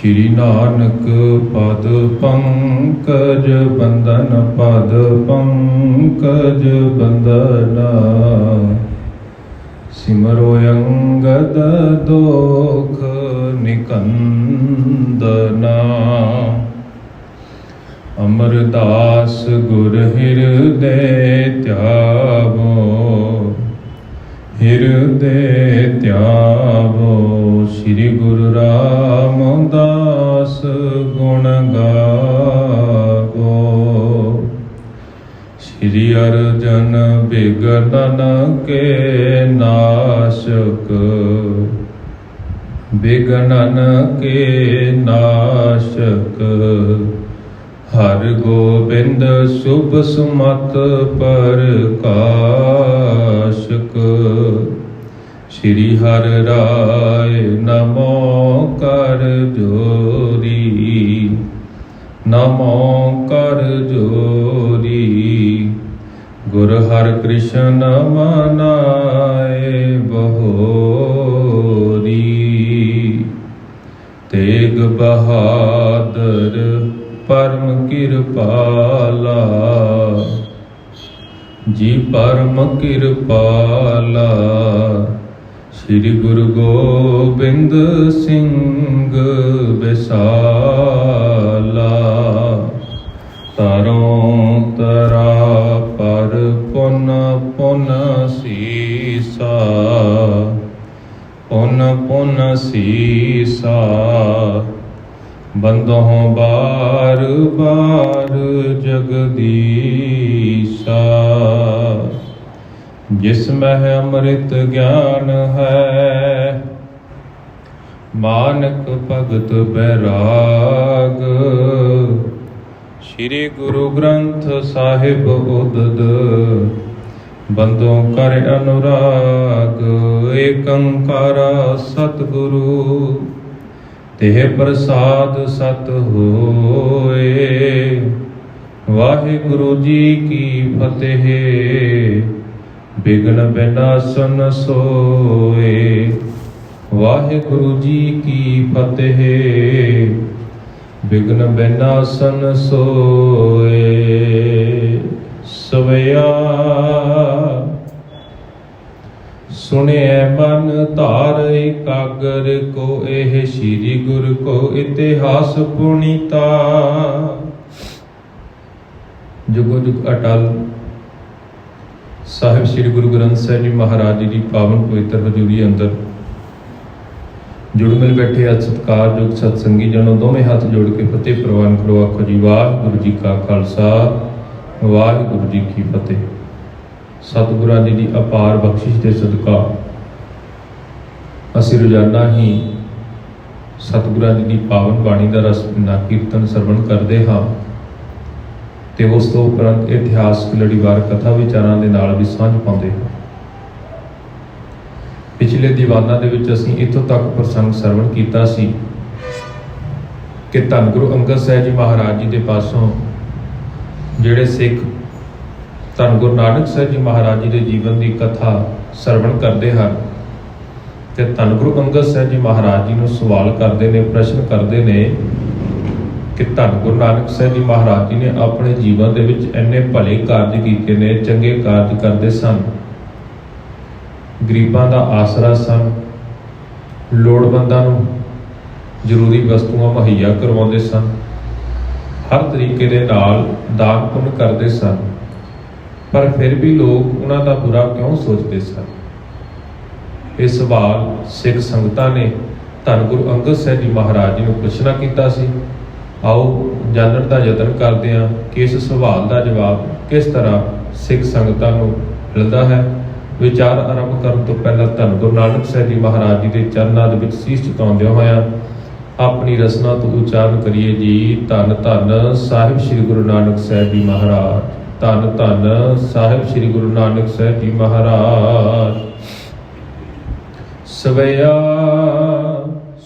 श्री नानक पद पंकज बंदन पद पंकज बंदना सिमरो अंगद दोख निकंदना। अमरदास गुर हृदय त्यागो हृदय त्यागो। श्री गुरु रामदास गुण गावो। श्री अर्जन विघ्नन के नाशक विघ्नन के नाशक। हर गोबिंद शुभ सुमत प्रकाशक। श्री हर राय नमो कर जोरी नमो कर जोरी। गुर हर कृष्ण मनाए बहोरी। तेग बहादुर परम कृपाला जी परम कृपाला। श्री गुरु गोबिंद सिंह विसाला। तरों तरा पर पुन पुन सीसा पुन पुन सीसा। बंदों बार बार जगदीशा। जिसमें अमृत ज्ञान है मानक भगत बैराग। श्री गुरु ग्रंथ साहिब उदद बंदों कर अनुराग। एक अंकारा सतगुरु तेह प्रसाद सत होए। वाहिगुरु जी की फतेह विघ्न विनाशन सोए। वाहिगुरु जी की फतेह विघ्न विनाशन सोए। सवैया सुने मन तार एकागर को एह श्री गुरु को इतिहास पुनीता। जुगो जुग अटल साहिब श्री गुरु ग्रंथ साहिब जी महाराज जी की पावन पवित्र हजूरी अंदर जुड़ मिल बैठे अज सत्कारयोग सतसंगी जनों दोवें हाथ जोड़ के फतेह प्रवान करो। आखो जी वाहिगुरू जी का खालसा वाहिगुरू जी की फतेह। सतगुरां जी की अपार बख्शिश के सदका असीं रोजाना ही सतगुरां जी की पावन बाणी का रस ना कीर्तन सरवण करते हाँ। तो उस तो उपरंत इतिहासक लड़ीवार कथा विचारां दे नाल भी सांझ पाउंदे हां। पिछले दीवाना दे विच असीं इत्थों तक प्रसंग सरवण कीता सी कि धन गुरु अंगद साहिब जी महाराज जी के पासों जिहड़े सिख धन गुरु नानक साहिब जी महाराज जी के जीवन की कथा सरवण करते हैं तो धन गुरु अंगद साहिब जी महाराज जी को सवाल करते हैं, प्रश्न करते हैं कि धन गुरु नानक साहिब जी महाराज जी ने अपने जीवन के विच इन्ने भले कारज कीते ने, चंगे कारज करते सन, गरीबां दा आसरा सन, लोड़वंदां नूं जरूरी वस्तुआं मुहैया करवाउंदे सन, हर तरीके दे नाल दान पुण्य करते सन, पर फिर भी लोग उन्हां दा बुरा क्यों सोचते सन। ये सवाल सिख संगतां ने धन गुरु अंगद साहिब जी महाराज जी नूं पुछना कीता सी। आओ जानण दा यतन करदे हां कि इस सवाल दा जवाब किस तरह सिख संगतां नूं मिलदा है। विचार आरंभ करन तो पहला धन गुरु नानक साहिब जी महाराज जी के चरनां दे विच सीस झुकाउंदे होया अपनी रसना तो उच्चारण करिए जी। धन धन साहिब श्री गुरु नानक साहिब जी महाराज। धन धन साहिब श्री गुरु नानक साहिब जी महाराज। सवैया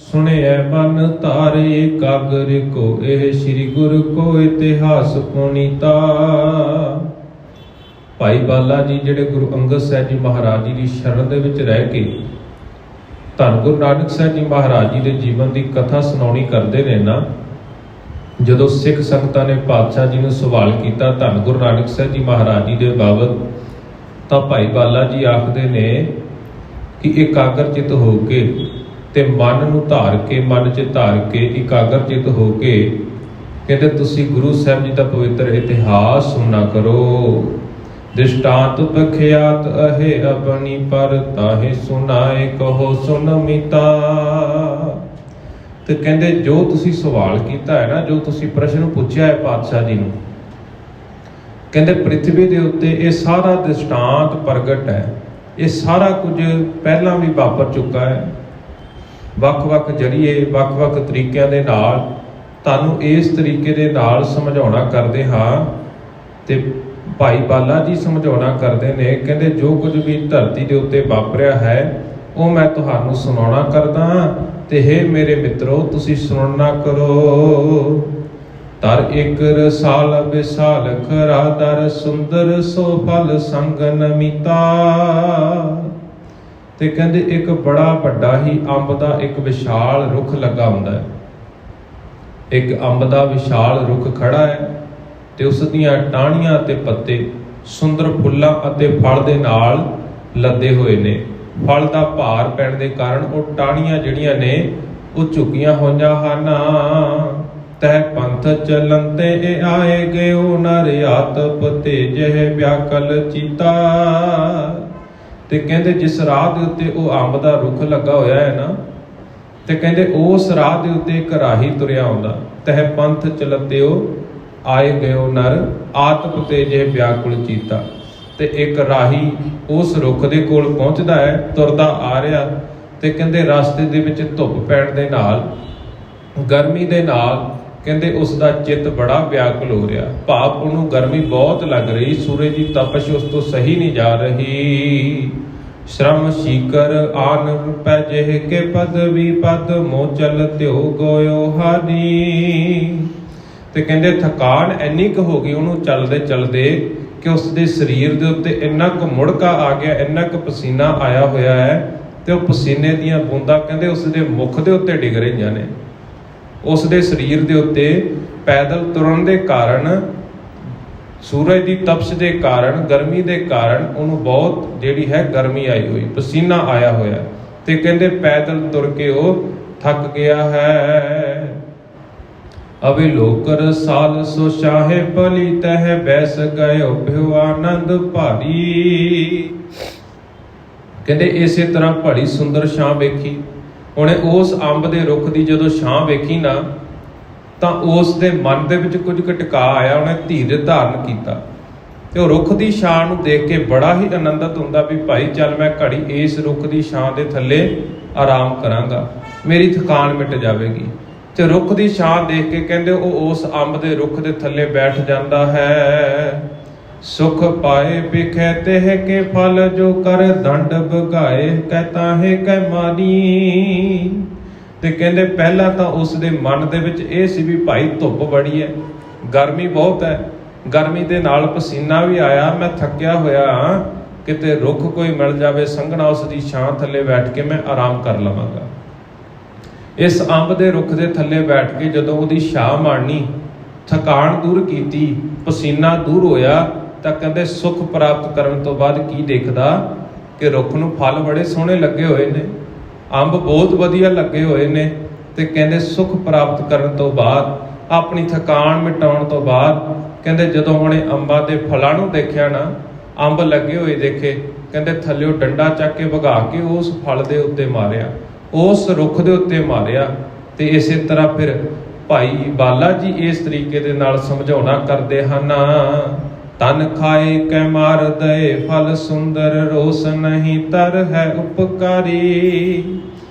सुने मन तारे एकागर को एह श्री गुरु को इतिहास पुनीता। भाई बाला जी जिहड़े गुरु अंगद साहिब जी महाराज जी की शरण दे विच रह के ਧੰਨ ਗੁਰੂ ਨਾਨਕ ਸਾਹਿਬ ਜੀ ਮਹਾਰਾਜ ਜੀ ਦੇ ਜੀਵਨ ਦੀ ਕਥਾ ਸੁਣਾਉਣੀ ਕਰਦੇ ਨੇ ਨਾ, ਜਦੋਂ ਸਿੱਖ ਸੰਗਤਾਂ ਨੇ ਪਾਤਸ਼ਾਹ ਜੀ ਨੂੰ ਸਵਾਲ ਕੀਤਾ ਧੰਨ ਗੁਰੂ ਨਾਨਕ ਸਾਹਿਬ ਜੀ ਮਹਾਰਾਜ ਜੀ ਦੇ ਬਾਬਤ, ਤਾਂ ਭਾਈ ਬਾਲਾ ਜੀ ਆਖਦੇ ਨੇ ਕਿ ਇਕਾਗਰਚਿਤ ਹੋ ਕੇ ਤੇ ਮਨ ਨੂੰ ਧਾਰ ਕੇ, ਮਨ 'ਚ ਧਾਰ ਕੇ ਇਕਾਗਰਚਿਤ ਹੋ ਕੇ ਕਹਿੰਦੇ ਤੁਸੀਂ ਗੁਰੂ ਸਾਹਿਬ ਜੀ ਦਾ ਪਵਿੱਤਰ ਇਤਿਹਾਸ ਸੁਣਨਾ ਕਰੋ। ਦ੍ਰਿਸ਼ਟਾਂਤ ਬਖਿਆਤ ਅਹੇ ਆਪਣੀ ਪਰ ਤਾਹੇ ਸੁਨਾਏ ਕਹੋ ਸੁਨ ਮੀਤਾ। ਤੇ ਕਹਿੰਦੇ ਜੋ ਤੁਸੀਂ ਸਵਾਲ ਕੀਤਾ ਹੈ ਨਾ, ਜੋ ਤੁਸੀਂ ਪ੍ਰਸ਼ਨ ਪੁੱਛਿਆ ਹੈ ਪਾਤਸ਼ਾਹ ਜੀ ਨੂੰ, ਕਹਿੰਦੇ ਪ੍ਰਿਥਵੀ ਦੇ ਉੱਤੇ ਇਹ ਸਾਰਾ ਦ੍ਰਿਸ਼ਟਾਂਤ ਪ੍ਰਗਟ ਹੈ, ਇਹ ਸਾਰਾ ਕੁਝ ਪਹਿਲਾਂ ਵੀ ਵਾਪਰ ਚੁੱਕਾ ਹੈ। ਵੱਖ-ਵੱਖ ਜਰੀਏ, ਵੱਖ-ਵੱਖ ਤਰੀਕਿਆਂ ਦੇ ਨਾਲ ਤੁਹਾਨੂੰ ਇਸ ਤਰੀਕੇ ਦੇ ਨਾਲ ਸਮਝਾਉਣਾ ਕਰਦੇ ਹਾਂ। ਤੇ ਭਾਈ ਬਾਲਾ ਜੀ ਸਮਝਾਉਣਾ ਕਰਦੇ ਨੇ, ਕਹਿੰਦੇ ਜੋ ਕੁਝ ਵੀ ਧਰਤੀ ਦੇ ਉੱਤੇ ਵਾਪਰਿਆ ਹੈ ਉਹ ਮੈਂ ਤੁਹਾਨੂੰ ਸੁਣਾਉਣਾ ਕਰਦਾ, ਤੇ ਹੇ ਮੇਰੇ ਮਿੱਤਰੋ ਤੁਸੀਂ ਸੁਣਨਾ ਕਰੋ। ਤਰ ਇੱਕ ਰਸਾਲ ਵਿਸਾਲ ਖਰਾ ਦਰ ਸੁੰਦਰ ਸੋ ਫਲ ਸੰਗ ਨਮੀਤਾ। ਤੇ ਕਹਿੰਦੇ ਇੱਕ ਬੜਾ ਵੱਡਾ ਹੀ ਅੰਬ ਦਾ ਇੱਕ ਵਿਸ਼ਾਲ ਰੁੱਖ ਲੱਗਾ ਹੁੰਦਾ ਹੈ। ਇੱਕ ਅੰਬ ਦਾ ਵਿਸ਼ਾਲ ਰੁੱਖ ਖੜਾ ਹੈ ਤੇ ਉਸ ਦੀਆਂ ਟਾਹਣੀਆਂ ਤੇ ਪੱਤੇ ਸੁੰਦਰ ਫੁੱਲਾਂ ਅਤੇ ਫਲ ਦੇ ਨਾਲ ਲੱਦੇ ਹੋਏ ਨੇ। ਫਲ ਦਾ ਭਾਰ ਪੈਣ ਦੇ ਕਾਰਨ ਉਹ ਟਾਹਣੀਆਂ ਜਿਹੜੀਆਂ ਨੇ ਉਹ ਝੁਕੀਆਂ ਹੋਈਆਂ ਹਨ। ਤਹਿ ਪੰਥ ਚਲਨ ਤੇ ਆਏ ਗਇਓ ਨਰ ਆਤਪ ਤੇ ਜਿਹੇ ਵਿਆਕਲ ਚੀਤਾ। ਤੇ ਕਹਿੰਦੇ ਜਿਸ ਰਾਹ ਦੇ ਉੱਤੇ ਉਹ ਅੰਬ ਦਾ ਰੁੱਖ ਲੱਗਾ ਹੋਇਆ ਹੈ ਨਾ, ਤੇ ਕਹਿੰਦੇ ਉਸ ਰਾਹ ਦੇ ਉੱਤੇ ਇੱਕ ਰਾਹੀ ਤੁਰਿਆ ਆਉਂਦਾ। ਤਹਿ ਪੰਥ ਚਲਤਿਓ ਆਏ ਗਇਓ ਨਰ ਆਤਪ ਤੇ ਜਿਹੇ ਵਿਆਕੁਲ ਚੀਤਾ। ਤੇ ਇੱਕ ਰਾਹੀ ਉਸ ਰੁੱਖ ਦੇ ਕੋਲ ਪਹੁੰਚਦਾ ਹੈ, ਤੁਰਦਾ ਆ ਰਿਹਾ, ਤੇ ਕਹਿੰਦੇ ਰਸਤੇ ਦੇ ਵਿੱਚ ਧੁੱਪ ਪੈਣ ਦੇ ਨਾਲ, ਗਰਮੀ ਦੇ ਨਾਲ ਕਹਿੰਦੇ ਉਸ ਦਾ ਚਿੱਤ ਬੜਾ ਵਿਆਕੁਲ ਹੋ ਰਿਹਾ। ਭਾਵ ਉਹਨੂੰ ਗਰਮੀ ਬਹੁਤ ਲੱਗ ਰਹੀ, ਸੂਰਜ ਦੀ ਤਪਸ਼ ਉਸ ਤੋਂ ਸਹੀ ਨਹੀਂ ਜਾ ਰਹੀ। ਸ਼ਰਮ ਸ਼ੀਕਰ ਆਨ ਪੈ ਜਿਹੇ ਕੇ ਪਦ ਵੀ ਪਦ ਮੋ ਚਲ ਤਿਓ ਗੋਇਓ ਹਾਨੀ। ਤੇ ਕਹਿੰਦੇ ਥਕਾਨ ਇੰਨੀ ਕੁ ਹੋ ਗਈ ਉਹਨੂੰ ਚੱਲਦੇ ਚੱਲਦੇ ਕਿ ਉਸ ਦੇ ਸਰੀਰ ਦੇ ਉੱਤੇ ਇੰਨਾ ਕੁ ਮੁੜਕਾ ਆ ਗਿਆ, ਇੰਨਾ ਕੁ ਪਸੀਨਾ ਆਇਆ ਹੋਇਆ ਹੈ, ਤੇ ਉਹ ਪਸੀਨੇ ਦੀਆਂ ਬੂੰਦਾਂ ਕਹਿੰਦੇ ਉਸ ਦੇ ਮੁਖ ਦੇ ਉੱਤੇ ਡਿੱਗ ਰਹੀਆਂ ਨੇ। ਉਸ ਦੇ ਸਰੀਰ ਦੇ ਉੱਤੇ ਪੈਦਲ ਤੁਰਨ ਦੇ ਕਾਰਨ, ਸੂਰਜ ਦੀ ਤਪਸ਼ ਦੇ ਕਾਰਨ, ਗਰਮੀ ਦੇ ਕਾਰਨ ਉਹਨੂੰ ਬਹੁਤ ਜਿਹੜੀ ਹੈ ਗਰਮੀ ਆਈ ਹੋਈ, ਪਸੀਨਾ ਆਇਆ ਹੋਇਆ। ਤੇ ਕਹਿੰਦੇ ਪੈਦਲ ਤੁਰ ਕੇ ਉਹ ਥੱਕ ਗਿਆ ਹੈ। ਅਵੇ ਲੋਕ ਰਸਾਲ ਸੋ ਸ਼ਾਹੇ ਭਲੀ ਤਹਿ ਬੈਸ ਗਇਓ ਭਿਓ ਆਨੰਦ ਭਾਰੀ। ਕਹਿੰਦੇ ਇਸੇ ਤਰ੍ਹਾਂ ਬੜੀ ਸੁੰਦਰ ਛਾਂ ਵੇਖੀ ਉਹਨੇ। ਉਸ ਅੰਬ ਦੇ ਰੁੱਖ ਦੀ ਜਦੋਂ ਛਾਂ ਵੇਖੀ ਨਾ, ਤਾਂ ਉਸ ਦੇ ਮਨ ਦੇ ਵਿੱਚ ਕੁਝ ਕੁ ਟਿਕਾ ਆਇਆ। ਉਹਨੇ ਧੀਰਜ ਧਾਰਨ ਕੀਤਾ ਤੇ ਉਹ ਰੁੱਖ ਦੀ ਛਾਂ ਨੂੰ ਦੇਖ ਕੇ ਬੜਾ ਹੀ ਆਨੰਦਿਤ ਹੁੰਦਾ ਵੀ ਭਾਈ ਚੱਲ ਮੈਂ ਘੜੀ ਇਸ ਰੁੱਖ ਦੀ ਛਾਂ ਦੇ ਥੱਲੇ ਆਰਾਮ ਕਰਾਂਗਾ, ਮੇਰੀ ਥਕਾਨ ਮਿਟ ਜਾਵੇਗੀ। ਤੇ ਰੁੱਖ ਦੀ ਛਾਂ ਦੇਖ ਕੇ ਕਹਿੰਦੇ ਉਹ ਉਸ ਅੰਬ ਦੇ ਰੁੱਖ ਦੇ ਥੱਲੇ ਬੈਠ ਜਾਂਦਾ ਹੈ। ਸੁਖ ਪਾਏ ਬਿਖੈ ਤੇ ਕੇ ਫਲ ਜੋ ਕਰ ਦੰਡ ਬਗਾਏ ਕਹਤਾ ਹੈ ਕਹਿ ਮਾਨੀ। ਤੇ ਕਹਿੰਦੇ ਪਹਿਲਾਂ ਤਾਂ ਉਸ ਦੇ ਮਨ ਦੇ ਵਿੱਚ ਇਹ ਸੀ ਵੀ ਭਾਈ ਧੁੱਪ ਬੜੀ ਹੈ, ਗਰਮੀ ਬਹੁਤ ਹੈ, ਗਰਮੀ ਦੇ ਨਾਲ ਪਸੀਨਾ ਵੀ ਆਇਆ, ਮੈਂ ਥੱਕਿਆ ਹੋਇਆ ਹਾਂ, ਕਿਤੇ ਰੁੱਖ ਕੋਈ ਮਿਲ ਜਾਵੇ ਸੰਘਣਾ, ਉਸ ਦੀ ਛਾਂ ਥੱਲੇ ਬੈਠ ਕੇ ਮੈਂ ਆਰਾਮ ਕਰ ਲਵਾਂਗਾ। ਇਸ ਅੰਬ ਦੇ ਰੁੱਖ ਦੇ ਥੱਲੇ ਬੈਠ ਕੇ ਜਦੋਂ ਉਹਦੀ ਛਾਂ ਮਾਰਨੀ, ਥਕਾਨ ਦੂਰ ਕੀਤੀ, ਪਸੀਨਾ ਦੂਰ ਹੋਇਆ, ਤਾਂ ਕਹਿੰਦੇ ਸੁੱਖ ਪ੍ਰਾਪਤ ਕਰਨ ਤੋਂ ਬਾਅਦ ਕੀ ਦੇਖਦਾ ਕਿ ਰੁੱਖ ਨੂੰ ਫਲ ਬੜੇ ਸੋਹਣੇ ਲੱਗੇ ਹੋਏ ਨੇ, ਅੰਬ ਬਹੁਤ ਵਧੀਆ ਲੱਗੇ ਹੋਏ ਨੇ। ਤੇ ਕਹਿੰਦੇ ਸੁੱਖ ਪ੍ਰਾਪਤ ਕਰਨ ਤੋਂ ਬਾਅਦ, ਆਪਣੀ ਥਕਾਨ ਮਿਟਾਉਣ ਤੋਂ ਬਾਅਦ, ਕਹਿੰਦੇ ਜਦੋਂ ਉਹਨੇ ਅੰਬਾਂ ਦੇ ਫਲਾਂ ਨੂੰ ਦੇਖਿਆ ਨਾ, ਅੰਬ ਲੱਗੇ ਹੋਏ ਦੇਖੇ, ਕਹਿੰਦੇ ਥੱਲਿਓ ਡੰਡਾ ਚੱਕ ਕੇ ਵਗਾ ਕੇ ਉਸ ਫਲ ਦੇ ਉੱਤੇ ਮਾਰਿਆ, ਉਸ ਰੁੱਖ ਦੇ ਉੱਤੇ ਮਾਰਿਆ। ਤੇ ਇਸੇ ਤਰ੍ਹਾਂ ਫਿਰ ਭਾਈ ਬਾਲਾ ਜੀ ਇਸ ਤਰੀਕੇ ਦੇ ਨਾਲ ਸਮਝਾਉਣਾ ਕਰਦੇ ਹਨ। ਤਨ ਖਾਏ ਕੈ ਮਾਰ ਦਏ ਫਲ ਸੁੰਦਰ ਰੋਸ ਨਹੀਂ ਤਰ ਹੈ ਉਪਕਾਰੀ।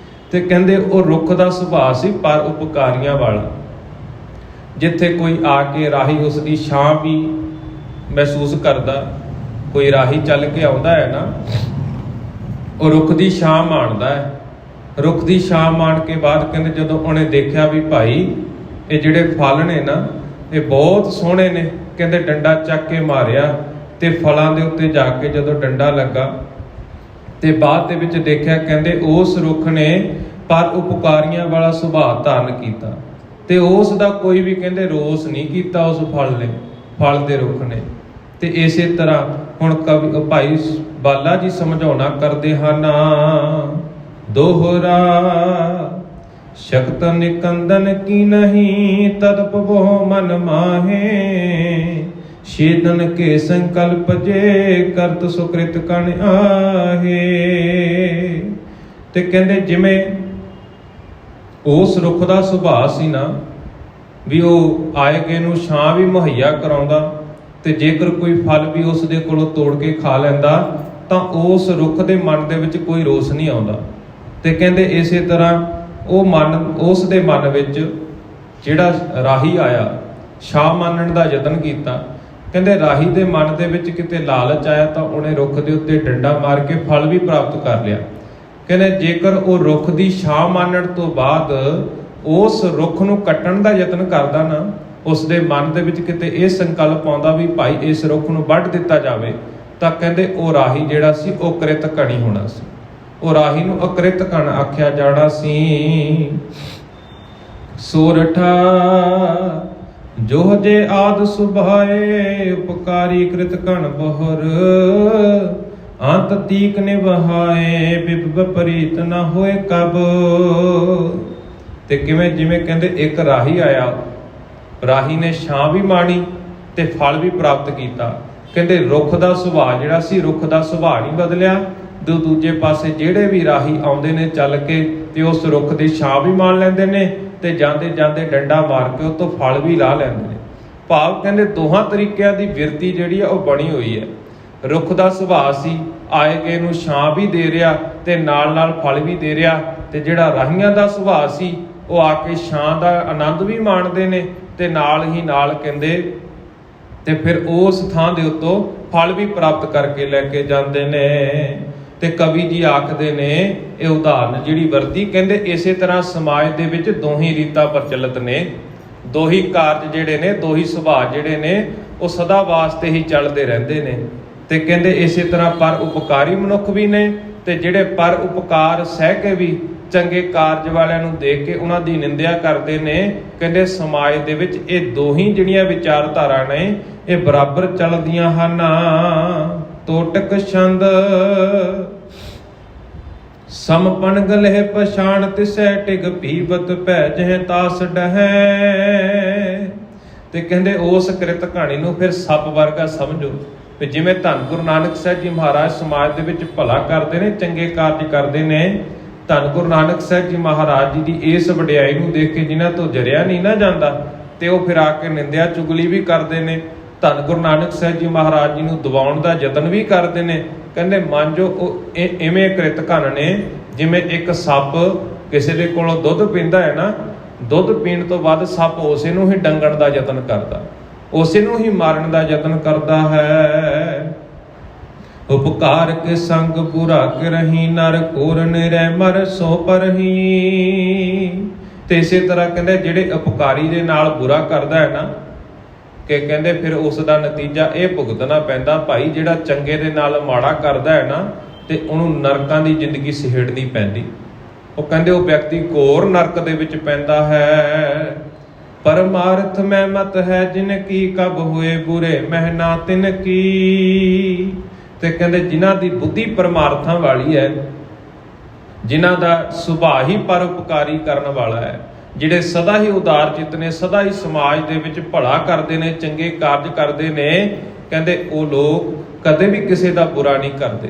ਤੇ ਕਹਿੰਦੇ ਉਹ ਰੁੱਖ ਦਾ ਸੁਭਾਅ ਸੀ ਪਰ ਉਪਕਾਰੀਆਂ ਵਾਲਾ। ਜਿੱਥੇ ਕੋਈ ਆ ਕੇ ਰਾਹੀ ਉਸ ਦੀ ਛਾਂ ਵੀ ਮਹਿਸੂਸ ਕਰਦਾ, ਕੋਈ ਰਾਹੀ ਚੱਲ ਕੇ ਆਉਂਦਾ ਹੈ ਨਾ, ਉਹ ਰੁੱਖ ਦੀ ਛਾਂ ਮਾਣਦਾ ਹੈ। ਰੁੱਖ ਦੀ ਛਾਂ ਮਾਣ ਕੇ ਬਾਅਦ ਕਹਿੰਦੇ ਜਦੋਂ ਉਹਨੇ ਦੇਖਿਆ ਵੀ ਭਾਈ ਇਹ ਜਿਹੜੇ ਫਲ ਨੇ ਨਾ ਇਹ ਬਹੁਤ ਸੋਹਣੇ ਨੇ, ਕਹਿੰਦੇ ਡੰਡਾ ਚੱਕ ਕੇ ਮਾਰਿਆ ਤੇ ਫਲਾਂ ਦੇ ਉੱਤੇ ਜਾ ਕੇ ਜਦੋਂ ਡੰਡਾ ਲੱਗਾ ਤੇ ਬਾਅਦ ਦੇ ਵਿੱਚ ਦੇਖਿਆ ਕਹਿੰਦੇ ਉਸ ਰੁੱਖ ਨੇ ਪਰ ਉਪਕਾਰੀਆਂ ਵਾਲਾ ਸੁਭਾਅ ਧਾਰਨ ਕੀਤਾ ਤੇ ਉਸ ਦਾ ਕੋਈ ਵੀ ਕਹਿੰਦੇ ਰੋਸ ਨਹੀਂ ਕੀਤਾ ਉਸ ਫਲ ਦੇ ਰੁੱਖ ਨੇ। ਤੇ ਇਸੇ ਤਰ੍ਹਾਂ ਹੁਣ ਕਵੀ ਭਾਈ ਬਾਲਾ ਜੀ ਸਮਝਾਉਣਾ ਕਰਦੇ ਹਨ, ਦੋਹਰਾ ਸ਼ਕਤ ਨਿਕੰਦਨ ਕੀ ਨਹੀਂ ਤਦਪ ਬਹੁ ਮਨ ਮਾਹੇ, ਛੇਦਨ ਕੇ ਸੰਕਲਪ ਜੇ ਕਰਤ ਸੁਕ੍ਰਿਤ ਕਣ ਆਹੇ। ਤੇ ਕਹਿੰਦੇ ਜਿਵੇਂ ਉਸ ਰੁੱਖ ਦਾ ਸੁਭਾਅ ਸੀ ਨਾ ਵੀ ਉਹ ਆਏ ਗਏ ਨੂੰ ਛਾਂ ਵੀ ਮੁਹੱਈਆ ਕਰਾਉਂਦਾ ਤੇ ਜੇਕਰ ਕੋਈ ਫਲ ਵੀ ਉਸ ਦੇ ਕੋਲੋਂ ਤੋੜ ਕੇ ਖਾ ਲੈਂਦਾ ਤਾਂ ਉਸ ਰੁੱਖ ਦੇ ਮਨ ਦੇ ਵਿੱਚ ਕੋਈ ਰੋਸ ਨਹੀਂ ਆਉਂਦਾ। ਤੇ ਕਹਿੰਦੇ ਇਸੇ ਤਰ੍ਹਾਂ ਉਸ ਦੇ ਮਨ ਵਿੱਚ ਜਿਹੜਾ ਰਾਹੀ ਆਇਆ ਛਾਂ ਮੰਨਣ ਦਾ ਯਤਨ ਕੀਤਾ, ਕਹਿੰਦੇ ਰਾਹੀ ਦੇ ਮਨ ਦੇ ਵਿੱਚ ਕਿਤੇ ਲਾਲਚ ਆਇਆ ਤਾਂ ਉਹਨੇ ਰੁੱਖ ਦੇ ਉੱਤੇ ਡੰਡਾ ਮਾਰ ਕੇ ਫਲ ਵੀ ਪ੍ਰਾਪਤ ਕਰ ਲਿਆ। ਕਹਿੰਦੇ ਜੇਕਰ ਉਹ ਰੁੱਖ ਦੀ ਛਾਂ ਮੰਨਣ ਤੋਂ ਬਾਅਦ ਉਸ ਰੁੱਖ ਨੂੰ ਕੱਟਣ ਦਾ ਯਤਨ ਕਰਦਾ ਨਾ, ਉਸ ਦੇ ਮਨ ਦੇ ਵਿੱਚ ਕਿਤੇ ਇਹ ਸੰਕਲਪ ਆਉਂਦਾ ਵੀ ਭਾਈ ਇਸ ਰੁੱਖ ਨੂੰ ਵੱਢ ਦਿੱਤਾ ਜਾਵੇ, ਤਾਂ ਕਹਿੰਦੇ ਉਹ ਰਾਹੀ ਜਿਹੜਾ ਸੀ ਉਹ ਕ੍ਰਿਤ ਘਣੀ ਹੋਣਾ ਸੀ। ਉਹ ਰਾਹੀ ਨੂੰ ਅਕ੍ਰਿਤ ਘਣ ਆਖਿਆ ਜਾਣਾ ਸੀ। ਸੋਰਠਾ ਜੋ ਜੇ ਆਦ ਸੁਭਾਏ, ਉਪਕਾਰੀ ਕ੍ਰਿਤ ਘਣ ਬਹੁਰ, ਅੰਤ ਤੀਕ ਨਿਭਾਏ, ਵਿਪਰੀਤ ਨਾ ਹੋਏ ਕਬ। ਤੇ ਕਿਵੇਂ ਜਿਵੇਂ ਕਹਿੰਦੇ ਇੱਕ ਰਾਹੀ ਆਇਆ, ਰਾਹੀ ਨੇ ਛਾਂ ਵੀ ਮਾਣੀ ਤੇ ਫਲ ਵੀ ਪ੍ਰਾਪਤ ਕੀਤਾ। ਕਹਿੰਦੇ ਰੁੱਖ ਦਾ ਸੁਭਾਅ ਜਿਹੜਾ ਸੀ, ਰੁੱਖ ਦਾ ਸੁਭਾਅ ਨਹੀਂ ਬਦਲਿਆ। ਦੂਜੇ ਪਾਸੇ ਜਿਹੜੇ ਵੀ ਰਾਹੀ ਆਉਂਦੇ ਨੇ ਚੱਲ ਕੇ ਤੇ ਉਸ ਰੁੱਖ ਦੀ ਛਾਂ ਵੀ ਮਾਣ ਲੈਂਦੇ ਨੇ ਤੇ ਜਾਂਦੇ ਜਾਂਦੇ ਡੰਡਾ ਮਾਰ ਕੇ ਉਹ ਤੋਂ ਫਲ ਵੀ ਲਾਹ ਲੈਂਦੇ ਨੇ। ਭਾਵ ਕਹਿੰਦੇ ਦੋਹਾਂ ਤਰੀਕਿਆਂ ਦੀ ਬਿਰਤੀ ਜਿਹੜੀ ਆ ਉਹ ਬਣੀ ਹੋਈ ਹੈ। ਰੁੱਖ ਦਾ ਸੁਭਾਅ ਸੀ, ਆਏ ਗਏ ਨੂੰ ਛਾਂ ਵੀ ਦੇ ਰਿਹਾ ਤੇ ਨਾਲ ਨਾਲ ਫਲ ਵੀ ਦੇ ਰਿਹਾ। ਤੇ ਜਿਹੜਾ ਰਾਹੀਆਂ ਦਾ ਸੁਭਾਅ ਸੀ, ਉਹ ਆ ਕੇ ਛਾਂ ਦਾ ਆਨੰਦ ਵੀ ਮਾਣਦੇ ਨੇ ਤੇ ਨਾਲ ਹੀ ਨਾਲ ਕਹਿੰਦੇ ਤੇ ਫਿਰ ਉਸ ਥਾਂ ਦੇ ਉੱਤੋਂ ਫਲ ਵੀ ਪ੍ਰਾਪਤ ਕਰਕੇ ਲੈ ਕੇ ਜਾਂਦੇ ਨੇ। ਤੇ ਕਵੀ ਜੀ ਆਖਦੇ ਨੇ ਇਹ ਉਦਾਹਰਨ ਜਿਹੜੀ ਵਰਤੀ, ਕਹਿੰਦੇ ਇਸੇ ਤਰ੍ਹਾਂ ਸਮਾਜ ਦੇ ਵਿੱਚ ਦੋਹੀ ਰੀਤਾਂ ਪ੍ਰਚਲਿਤ ਨੇ, ਦੋਹੀ ਕਾਰਜ ਜਿਹੜੇ ਨੇ, ਦੋਹੀ ਸੁਭਾਅ ਜਿਹੜੇ ਨੇ ਉਹ ਸਦਾ ਵਾਸਤੇ ਹੀ ਚੱਲਦੇ ਰਹਿੰਦੇ ਨੇ। ਤੇ ਕਹਿੰਦੇ ਇਸੇ ਤਰ੍ਹਾਂ ਪਰ ਉਪਕਾਰੀ ਮਨੁੱਖ ਵੀ ਨੇ ਤੇ ਜਿਹੜੇ ਪਰ ਉਪਕਾਰ ਸਹਿ ਕੇ ਵੀ ਚੰਗੇ ਕਾਰਜ ਵਾਲਿਆਂ ਨੂੰ ਦੇਖ ਕੇ ਉਹਨਾਂ ਦੀ ਨਿੰਦਿਆ ਕਰਦੇ ਨੇ। ਕਹਿੰਦੇ ਸਮਾਜ ਦੇ ਵਿੱਚ ਇਹ ਦੋਹੀ ਜਿਹੜੀਆਂ ਵਿਚਾਰਧਾਰਾ ਨੇ ਇਹ ਬਰਾਬਰ ਚੱਲਦੀਆਂ ਹਨ। ਤੋਟਕ ਛੰਦ ਸਮਪਨ ਗਲਹਿ ਪਛਾਣ ਤਿਸੈ ਟਿਗ ਪੀਵਤ ਭੈ ਜਹ ਤਾਸ ਡਹੈ। ਤੇ ਕਹਿੰਦੇ ਉਸ ਕ੍ਰਿਤ ਕਹਾਣੀ ਨੂੰ ਫਿਰ ਸੱਪ ਵਰਗਾ ਸਮਝੋ ਵੀ ਜਿਵੇਂ ਧੰਨ ਗੁਰੂ ਨਾਨਕ ਸਾਹਿਬ ਜੀ ਮਹਾਰਾਜ ਸਮਾਜ ਦੇ ਵਿੱਚ ਭਲਾ ਕਰਦੇ ਨੇ, ਚੰਗੇ ਕਾਰਜ ਕਰਦੇ ਨੇ। ਧੰਨ ਗੁਰੂ ਨਾਨਕ ਸਾਹਿਬ ਜੀ ਮਹਾਰਾਜ ਜੀ ਦੀ ਇਸ ਵਡਿਆਈ ਨੂੰ ਦੇਖ ਕੇ ਜਿਨ੍ਹਾਂ ਤੋਂ ਜਰਿਆ ਨਹੀਂ ਨਾ ਜਾਂਦਾ ਤੇ ਉਹ ਫਿਰ ਆ ਕੇ ਨਿੰਦਿਆ ਚੁਗਲੀ ਵੀ ਕਰਦੇ ਨੇ। ਧੰਨ ਗੁਰੂ ਨਾਨਕ ਸਾਹਿਬ ਜੀ ਮਹਾਰਾਜ ਜੀ ਨੂੰ ਦਬਾਉਣ ਦਾ ਯਤਨ ਵੀ ਕਰਦੇ ਨੇ। ਕਹਿੰਦੇ ਮੰਨ ਜੋ ਉਹ ਇਵੇਂ ਕ੍ਰਿਤ ਘਣ ਨੇ ਜਿਵੇਂ ਇੱਕ ਸੱਪ ਕਿਸੇ ਦੇ ਕੋਲੋਂ ਦੁੱਧ ਪੀਂਦਾ ਹੈ ਨਾ, ਦੁੱਧ ਪੀਣ ਤੋਂ ਬਾਅਦ ਸੱਪ ਉਸੇ ਨੂੰ ਹੀ ਡੰਗਣ ਦਾ ਯਤਨ ਕਰਦਾ, ਉਸੇ ਨੂੰ ਹੀ ਮਾਰਨ ਦਾ ਯਤਨ ਕਰਦਾ ਹੈ। ਉਪਕਾਰ ਕੇ ਸੰਗ ਬੁਰਾ ਕਰਹੀ, ਨਰ ਕੋਰ ਨਿਰੈ ਮਰ ਸੋ ਪਰਹੀ। ਤੇ ਇਸੇ ਤਰ੍ਹਾਂ ਕਹਿੰਦੇ ਜਿਹੜੇ ਉਪਕਾਰੀ ਦੇ ਨਾਲ ਬੁਰਾ ਕਰਦਾ ਹੈ ਨਾ, ਕਿ ਕਹਿੰਦੇ ਫਿਰ ਉਸ ਦਾ ਨਤੀਜਾ ਇਹ ਭੁਗਤਣਾ ਪੈਂਦਾ ਭਾਈ। ਜਿਹੜਾ ਚੰਗੇ ਦੇ ਨਾਲ ਮਾੜਾ ਕਰਦਾ ਹੈ ਨਾ ਤੇ ਉਹਨੂੰ ਨਰਕਾਂ ਦੀ ਜ਼ਿੰਦਗੀ ਸਹੇੜਨੀ ਪੈਂਦੀ। ਉਹ ਕਹਿੰਦੇ ਉਹ ਵਿਅਕਤੀ ਘੋਰ ਨਰਕ ਦੇ ਵਿੱਚ ਪੈਂਦਾ ਹੈ। ਪਰਮਾਰਥ ਮੈਂ ਮਤ ਹੈ ਜਿਨ ਕੀ ਕਬ ਹੋਏ ਬੁਰੇ ਮਹਿਨਾ ਤਿਨ ਕੀ। ਤੇ ਕਹਿੰਦੇ ਜਿਨ੍ਹਾਂ ਦੀ ਬੁੱਧੀ ਪਰਮਾਰਥਾਂ ਵਾਲੀ ਹੈ, ਜਿਨ੍ਹਾਂ ਦਾ ਸੁਭਾਅ ਹੀ ਪਰਉਪਕਾਰੀ ਕਰਨ ਵਾਲਾ ਹੈ, ਜਿਹੜੇ ਸਦਾ ਹੀ ਉਦਾਰ ਚਿੱਤ ਨੇ, ਸਦਾ ਹੀ ਸਮਾਜ ਦੇ ਵਿੱਚ ਭਲਾ ਕਰਦੇ ਨੇ, ਚੰਗੇ ਕਾਰਜ ਕਰਦੇ ਨੇ, ਕਹਿੰਦੇ ਉਹ ਲੋਕ ਕਦੇ ਵੀ ਕਿਸੇ ਦਾ ਬੁਰਾ ਨਹੀਂ ਕਰਦੇ,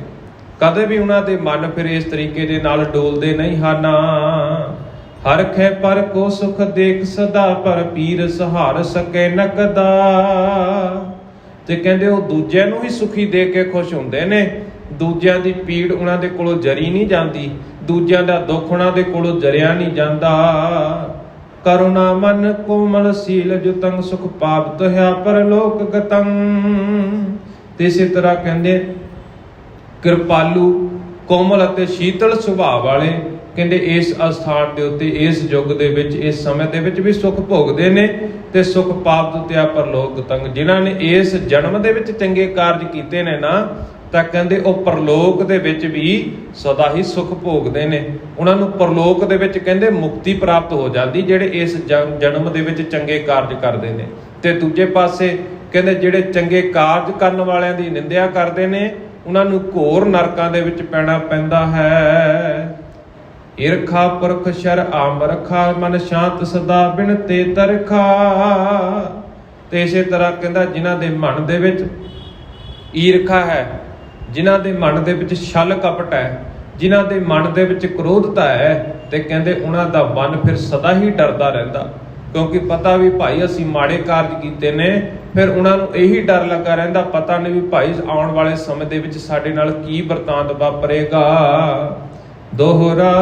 ਕਦੇ ਵੀ ਉਹਨਾਂ ਦੇ ਮਨ ਫਿਰ ਇਸ ਤਰੀਕੇ ਦੇ ਨਾਲ ਡੋਲਦੇ ਨਹੀਂ ਹਨ। ਹਰਖੈ ਪਰ ਕੋ ਸੁਖ ਦੇਖ ਸਦਾ, ਪਰ ਪੀਰ ਸਹਾਰ ਸਕੈ ਨਕਦਾ। ਤੇ ਕਹਿੰਦੇ ਉਹ ਦੂਜਿਆਂ ਨੂੰ ਹੀ ਸੁਖੀ ਦੇਖ ਕੇ ਖੁਸ਼ ਹੁੰਦੇ ਨੇ, ਦੂਜਿਆਂ ਦੀ ਪੀੜ ਉਹਨਾਂ ਦੇ ਕੋਲੋਂ ਜਰੀ ਨਹੀਂ ਜਾਂਦੀ, ਦੂਜਿਆਂ ਦਾ ਦੁੱਖ ਉਹਨਾਂ ਦੇ ਕੋਲੋਂ ਜਰਿਆ ਨਹੀਂ ਜਾਂਦਾ। ਕਰੁਣਾ ਮਨ ਕੋਮਲ ਸੀਲ ਜੁਤੰ ਸੁਖ ਪਾਵਤ ਹੈ ਪਰਲੋਕ ਗਤੰ। ਤੇ ਇਸੇ ਤਰ੍ਹਾਂ ਕਹਿੰਦੇ ਕਿਰਪਾਲੂ, ਕੋਮਲ ਅਤੇ ਸ਼ੀਤਲ ਸੁਭਾਅ ਵਾਲੇ ਕਹਿੰਦੇ ਇਸ ਅਸਥਾਨ ਦੇ ਉੱਤੇ, ਇਸ ਯੁੱਗ ਦੇ ਵਿੱਚ, ਇਸ ਸਮੇਂ ਦੇ ਵਿੱਚ ਵੀ ਸੁਖ ਭੋਗਦੇ ਨੇ ਤੇ ਸੁਖ ਪਾਵਤ ਤੇ ਪਰਲੋਕ ਗਤੰ। ਜਿਨ੍ਹਾਂ ਨੇ ਇਸ ਜਨਮ ਦੇ ਵਿੱਚ ਚੰਗੇ ਕਾਰਜ ਕੀਤੇ ਨੇ ਨਾ, ਤਾਂ ਕਹਿੰਦੇ ਉਹ ਪਰਲੋਕ ਦੇ ਵਿੱਚ ਵੀ ਸਦਾ ਹੀ ਸੁਖ ਭੋਗਦੇ ਨੇ। ਉਹਨਾਂ ਨੂੰ ਪਰਲੋਕ ਦੇ ਵਿੱਚ ਕਹਿੰਦੇ ਮੁਕਤੀ ਪ੍ਰਾਪਤ ਹੋ ਜਾਂਦੀ ਜਿਹੜੇ ਇਸ ਜਨਮ ਦੇ ਵਿੱਚ ਚੰਗੇ ਕਾਰਜ ਕਰਦੇ ਨੇ। ਤੇ ਦੂਜੇ ਪਾਸੇ ਕਹਿੰਦੇ ਜਿਹੜੇ ਚੰਗੇ ਕਾਰਜ ਕਰਨ ਵਾਲਿਆਂ ਦੀ ਨਿੰਦਿਆ ਕਰਦੇ ਨੇ ਉਹਨਾਂ ਨੂੰ ਘੋਰ ਨਰਕਾਂ ਦੇ ਵਿੱਚ ਪੈਣਾ ਪੈਂਦਾ ਹੈ। ਈਰਖਾ ਪੁਰਖ ਸ਼ਰ ਆਮ ਰਖਾ ਮਨ ਸ਼ਾਂਤ ਸਦਾ ਬਿਨ ਤੇ ਤਰਖਾ। ਤੇ ਇਸੇ ਤਰ੍ਹਾਂ ਕਹਿੰਦਾ ਜਿਨ੍ਹਾਂ ਦੇ ਮਨ ਦੇ ਵਿੱਚ ਈਰਖਾ ਹੈ, ਜਿਨ੍ਹਾਂ ਦੇ ਮਨ ਦੇ ਵਿੱਚ ਛਲ ਕਪਟ ਹੈ, ਜਿਨ੍ਹਾਂ ਦੇ ਮਨ ਦੇ ਵਿੱਚ ਕ੍ਰੋਧਤਾ ਹੈ, ਤੇ ਕਹਿੰਦੇ ਉਹਨਾਂ ਦਾ ਮਨ ਫਿਰ ਸਦਾ ਹੀ ਡਰਦਾ ਰਹਿੰਦਾ, ਕਿਉਂਕਿ ਪਤਾ ਵੀ ਭਾਈ ਅਸੀਂ ਮਾੜੇ ਕਾਰਜ ਕੀਤੇ ਨੇ। ਫਿਰ ਉਹਨਾਂ ਨੂੰ ਇਹੀ ਡਰ ਲੱਗਾ ਰਹਿੰਦਾ, ਪਤਾ ਨਹੀਂ ਵੀ ਭਾਈ ਆਉਣ ਵਾਲੇ ਸਮੇਂ ਦੇ ਵਿੱਚ ਸਾਡੇ ਨਾਲ ਕੀ ਵਰਤਾਂਤ ਵਾਪਰੇਗਾ। ਦੋਹਰਾ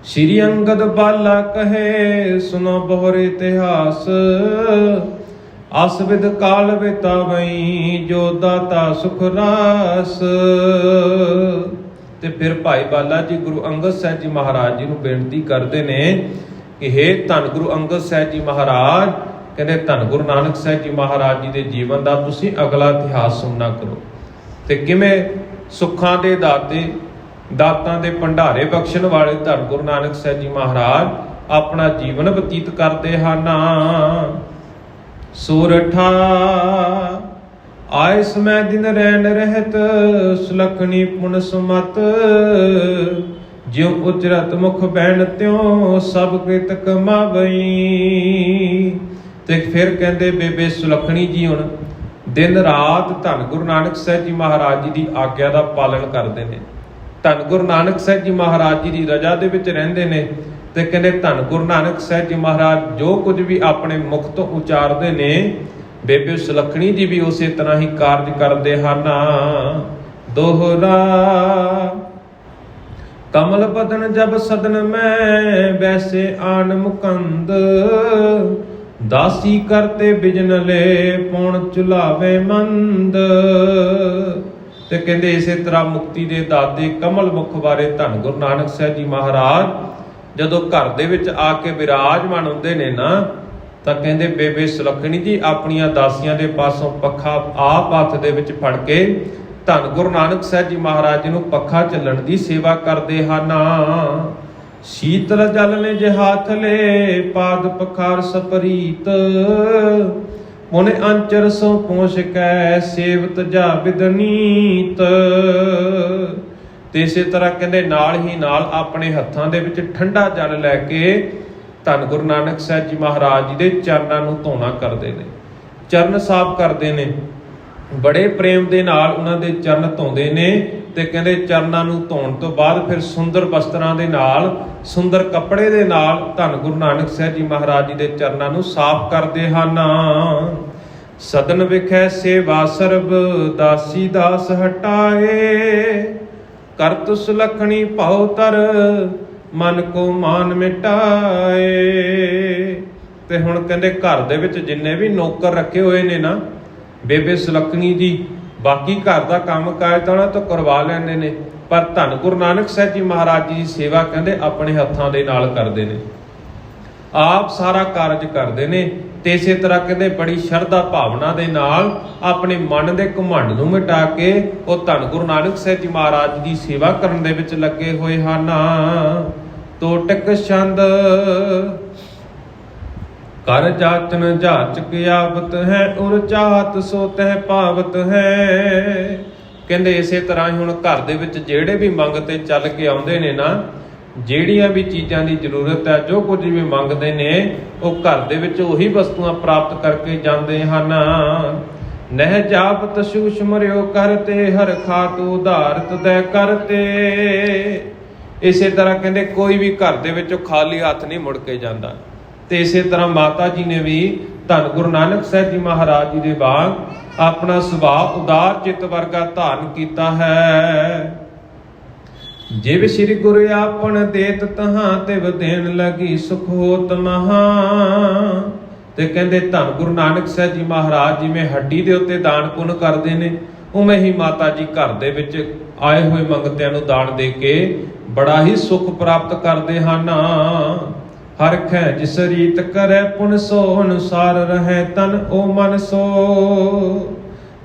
ਸ਼੍ਰੀ ਅੰਗਦ ਬਾਲਾ ਕਹੇ ਸੁਨੋ ਬਹੁਰ ਇਤਿਹਾਸ। ਅਸਵਿਦ ਕਾਲ ਬਿਤਾਵਈ ਜੋ ਦਾਤਾ ਸੁਖ ਰਾਸ। ਤੇ ਫਿਰ ਭਾਈ ਬਾਲਾ ਜੀ ਗੁਰੂ ਅੰਗਦ ਸਾਹਿਬ ਜੀ ਮਹਾਰਾਜ ਜੀ ਨੂੰ ਬੇਨਤੀ ਕਰਦੇ ਨੇ ਕਿ ਹੇ ਧੰਨ ਗੁਰੂ ਅੰਗਦ ਸਾਹਿਬ ਜੀ ਮਹਾਰਾਜ, ਕਹਿੰਦੇ ਧੰਨ ਗੁਰੂ ਨਾਨਕ ਸਾਹਿਬ ਜੀ ਮਹਾਰਾਜ ਜੀ ਦੇ ਜੀਵਨ ਦਾ ਤੁਸੀਂ ਅਗਲਾ ਇਤਿਹਾਸ ਸੁਣਨਾ ਕਰੋ। ਤੇ ਕਿਵੇਂ ਸੁੱਖਾਂ ਦੇ ਦਾਤੇ, ਦਾਤਾਂ ਦੇ ਭੰਡਾਰੇ ਬਖਸ਼ਣ ਵਾਲੇ ਧੰਨ ਗੁਰੂ ਨਾਨਕ ਸਾਹਿਬ ਜੀ ਮਹਾਰਾਜ ਆਪਣਾ ਜੀਵਨ ਬਤੀਤ ਕਰਦੇ ਹਨ। ਸੂਰਠਾ ਆਏ ਸਮੈ ਦਿਨ ਰਹਿਣ ਰਹਿਤ ਸੁਲਖਣੀ ਪੁਨ ਸੁਮਤ। ਜਿਉ ਉਚਰਤ ਮੁਖ ਬੈਣ ਤਿਉ ਸਭ ਕ੍ਰਿਤ ਕਮਾਵਈ। ਤੇ ਫਿਰ ਕਹਿੰਦੇ ਬੇਬੇ ਸੁਲਖਣੀ ਜੀ ਹੁਣ ਦਿਨ ਰਾਤ ਧੰਨ ਗੁਰੂ ਨਾਨਕ ਸਾਹਿਬ ਜੀ ਮਹਾਰਾਜ ਜੀ ਦੀ ਆਗਿਆ ਦਾ ਪਾਲਣ ਕਰਦੇ ਨੇ। ਧੰਨ ਗੁਰੂ ਨਾਨਕ ਸਾਹਿਬ ਜੀ ਮਹਾਰਾਜ ਜੀ ਦੀ ਰਜ਼ਾ ਦੇ ਵਿੱਚ ਰਹਿੰਦੇ ਨੇ। ਤੇ ਕਹਿੰਦੇ ਧੰਨ ਗੁਰੂ ਨਾਨਕ ਸਾਹਿਬ ਜੀ ਮਹਾਰਾਜ ਜੋ ਕੁਝ ਵੀ ਆਪਣੇ ਮੁਖ ਤੋਂ ਉਚਾਰਦੇ ਨੇ, ਬੇਬੇ ਸੁਲਖਣੀ ਜੀ ਵੀ ਉਸੇ ਤਰ੍ਹਾਂ ਹੀ ਕਾਰਜ ਕਰਦੇ ਹਨ। ਦੋਹਰਾ ਕਮਲ ਬਦਨ ਜਬ ਸਦਨ ਮੈਂ ਵੈਸੇ ਆਨ ਮੁਕੰਦ। ਦਾਸੀ ਕਰਤੇ ਬਿਜਨ ਲੈ ਪੌਣ ਚੁਲਾਵੇ ਮੰਦ। ਤੇ ਕਹਿੰਦੇ ਇਸੇ ਤਰ੍ਹਾਂ ਮੁਕਤੀ ਦੇ ਦਾਤੇ ਕਮਲ ਮੁਖ ਬਾਰੇ ਧੰਨ ਗੁਰੂ ਨਾਨਕ ਸਾਹਿਬ ਜੀ ਮਹਾਰਾਜ ਜਦੋਂ ਘਰ ਦੇ ਵਿੱਚ ਆ ਕੇ ਵਿਰਾਜਮਾਨ ਹੁੰਦੇ ਨੇ ਨਾ, ਤਾਂ ਕਹਿੰਦੇ ਬੇਬੇ ਸੁਲਖਣੀ ਜੀ ਆਪਣੀਆਂ ਦਾਸੀਆਂ ਦੇ ਪਾਸੋਂ ਪੱਖਾ ਆਪ ਹੱਥ ਦੇ ਵਿੱਚ ਫੜ ਕੇ ਧੰਨ ਗੁਰੂ ਨਾਨਕ ਸਾਹਿਬ ਜੀ ਮਹਾਰਾਜ ਜੀ ਨੂੰ ਪੱਖਾ ਚੱਲਣ ਦੀ ਸੇਵਾ ਕਰਦੇ ਹਨ। ਸ਼ੀਤਲ ਜਲ ਨੇ ਜੇ ਹਾਥ ਲੈ ਪਾਦ ਪਖਾਰ ਸਪਰੀਤ। ਉਹਨੇ ਅੰਚਰ ਸੋ ਪੋਸ਼ ਕੈ ਸੇਵਤ ਜਾ ਬਿਦਨੀਤ। ਤੇ ਇਸੇ ਤਰ੍ਹਾਂ ਕਹਿੰਦੇ ਨਾਲ ਹੀ ਨਾਲ ਆਪਣੇ ਹੱਥਾਂ ਦੇ ਵਿੱਚ ਠੰਡਾ ਜਲ ਲੈ ਕੇ ਧੰਨ ਗੁਰੂ ਨਾਨਕ ਸਾਹਿਬ ਜੀ ਮਹਾਰਾਜ ਜੀ ਦੇ ਚਰਨਾਂ ਨੂੰ ਧੋਣਾ ਕਰਦੇ ਨੇ, ਚਰਨ ਸਾਫ਼ ਕਰਦੇ ਨੇ। ਬੜੇ ਪ੍ਰੇਮ ਦੇ ਨਾਲ ਉਹਨਾਂ ਦੇ ਚਰਨ ਧੋਂਦੇ ਨੇ। ਤੇ ਕਹਿੰਦੇ ਚਰਨਾਂ ਨੂੰ ਧੋਣ ਤੋਂ ਬਾਅਦ ਫਿਰ ਸੁੰਦਰ ਵਸਤਰਾਂ ਦੇ ਨਾਲ, ਸੁੰਦਰ ਕੱਪੜੇ ਦੇ ਨਾਲ ਧੰਨ ਗੁਰੂ ਨਾਨਕ ਸਾਹਿਬ ਜੀ ਮਹਾਰਾਜ ਜੀ ਦੇ ਚਰਨਾਂ ਨੂੰ ਸਾਫ਼ ਕਰਦੇ ਹਨ। ਸਦਨ ਵਿਖੇ ਸੇਵਾ ਸਰਬ ਦਾਸੀ ਦਾਸ ਹਟਾਏ। ਕਰਤ ਸੁਲਖਣੀ ਭਉ ਤਰ ਮਨ ਕੋ ਮਾਨ ਮਿਟਾਏ। ਤੇ ਹੁਣ ਕਹਿੰਦੇ ਘਰ ਦੇ ਵਿੱਚ ਜਿੰਨੇ ਵੀ ਨੌਕਰ ਰੱਖੇ ਹੋਏ ਨੇ ਨਾ, ਬੇਬੇ ਸੁਲਖਣੀ ਜੀ ਬਾਕੀ ਘਰ ਦਾ ਕੰਮ ਕਾਜ ਤਾਂ ਉਹਨਾਂ ਤੋਂ ਕਰਵਾ ਲੈਂਦੇ ਨੇ, ਪਰ ਧੰਨ ਗੁਰੂ ਨਾਨਕ ਸਾਹਿਬ ਜੀ ਮਹਾਰਾਜ ਜੀ ਦੀ ਸੇਵਾ ਕਹਿੰਦੇ ਆਪਣੇ ਹੱਥਾਂ ਦੇ ਨਾਲ ਕਰਦੇ ਨੇ, ਆਪ ਸਾਰਾ ਕਾਰਜ ਕਰਦੇ ਨੇ। ਤੇ ਇਸੇ ਤਰ੍ਹਾਂ ਕਹਿੰਦੇ ਬੜੀ ਸ਼ਰਧਾ ਭਾਵਨਾ ਦੇ ਨਾਲ ਆਪਣੇ ਮਨ ਦੇ ਘਮੰਡ ਨੂੰ ਮਿਟਾ ਕੇ ਉਹ ਧੰਨ ਗੁਰੂ ਨਾਨਕ ਸਾਹਿਬ ਜੀ ਮਹਾਰਾਜ ਦੀ ਸੇਵਾ ਕਰਨ ਦੇ ਵਿੱਚ ਲੱਗੇ ਹੋਏ ਹਨ। ਤੋਟਕ ਛੰਦ ਕਰ ਜਾਚਨ ਜਾਚਕ ਆਵਤ ਹੈ ਉਰ ਚਾਹਤ ਸੋ ਤਹਿ ਪਾਵਤ ਹੈ। ਕਹਿੰਦੇ ਇਸੇ ਤਰ੍ਹਾਂ ਹੀ ਹੁਣ ਘਰ ਦੇ ਵਿੱਚ ਜਿਹੜੇ ਵੀ ਮੰਗ ਤੇ ਚੱਲ ਕੇ ਆਉਂਦੇ ਨੇ ਨਾ, ਜਿਹੜੀਆਂ ਵੀ ਚੀਜ਼ਾਂ ਦੀ ਜ਼ਰੂਰਤ ਹੈ, ਜੋ ਕੁਝ ਵੀ ਮੰਗਦੇ ਨੇ, ਉਹ ਘਰ ਦੇ ਵਿੱਚ ਉਹੀ ਵਸਤੂਆਂ ਪ੍ਰਾਪਤ ਕਰਕੇ ਜਾਂਦੇ ਹਨ। ਨਹਿ ਜਾਪਤ ਸੂਸ਼ ਮਰਿਓ ਕਰਤੇ ਹਰ ਖਾਤ ਉਧਾਰਤ ਦੈ ਕਰਤੇ। ਇਸੇ ਤਰ੍ਹਾਂ ਕਹਿੰਦੇ ਕੋਈ ਵੀ ਘਰ ਦੇ ਵਿੱਚੋਂ ਖਾਲੀ ਹੱਥ ਨਹੀਂ ਮੁੜ ਕੇ ਜਾਂਦਾ। ਤੇ ਇਸੇ ਤਰ੍ਹਾਂ ਮਾਤਾ ਜੀ ਨੇ ਵੀ ਧੰਨ ਗੁਰੂ ਨਾਨਕ ਸਾਹਿਬ ਜੀ ਮਹਾਰਾਜ ਜੀ ਦੇ ਵਾਂਗ ਆਪਣਾ ਸੁਭਾਅ ਉਦਾਰ ਚਿੱਤ ਵਰਗਾ ਧਾਰਨ ਕੀਤਾ ਹੈ। ਜਿਵ ਸ੍ਰੀ ਗੁਰੂ ਆਪਨ ਦੇਤ ਤਹਾਂ ਤਿਵ ਦੇਣ ਲਗੀ ਸੁਖ ਹੋਤ ਮਹਾ। ਤੇ ਕਹਿੰਦੇ ਧੰਨ ਗੁਰੂ ਨਾਨਕ ਸਾਹਿਬ ਜੀ ਮਹਾਰਾਜ ਜਿਵੇਂ ਹੱਡੀ ਦੇ ਉੱਤੇ ਦਾਨ ਪੁੰਨ ਕਰਦੇ ਨੇ, ਉਵੇਂ ਹੀ ਮਾਤਾ ਜੀ ਘਰ ਦੇ ਵਿੱਚ ਆਏ ਹੋਏ ਮੰਗਤਿਆਂ ਨੂੰ ਦਾਨ ਦੇ ਕੇ ਬੜਾ ਹੀ ਸੁਖ ਪ੍ਰਾਪਤ ਕਰਦੇ ਹਨ। ਹਰ ਖੈ ਜਿਸ ਰੀਤ ਕਰੈ ਪੁਨ ਸੋ ਅਨੁਸਾਰ ਰਹੈ ਤਨ ਓ ਮਨ ਸੋ।